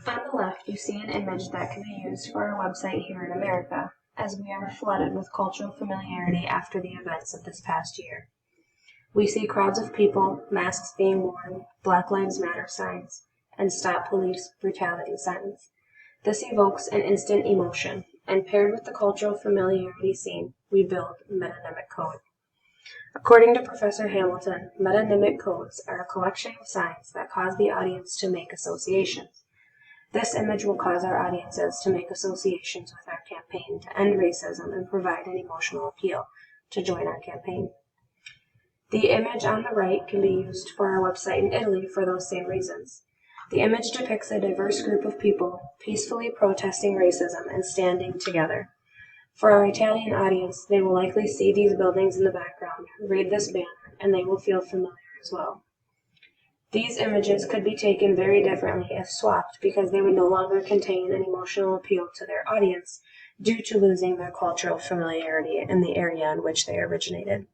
On the left, you see an image that can be used for our website here in America, as we are flooded with cultural familiarity after the events of this past year. We see crowds of people, masks being worn, Black Lives Matter signs, and Stop Police Brutality signs. This evokes an instant emotion, and paired with the cultural familiarity seen, we build metonymic code. According to Professor Hamilton, metonymic codes are a collection of signs that cause the audience to make associations. This image will cause our audiences to make associations with our campaign to end racism and provide an emotional appeal to join our campaign. The image on the right can be used for our website in Italy for those same reasons. The image depicts a diverse group of people peacefully protesting racism and standing together. For our Italian audience, they will likely see these buildings in the background, read this banner, and they will feel familiar as well. These images could be taken very differently if swapped because they would no longer contain an emotional appeal to their audience due to losing their cultural familiarity in the area in which they originated.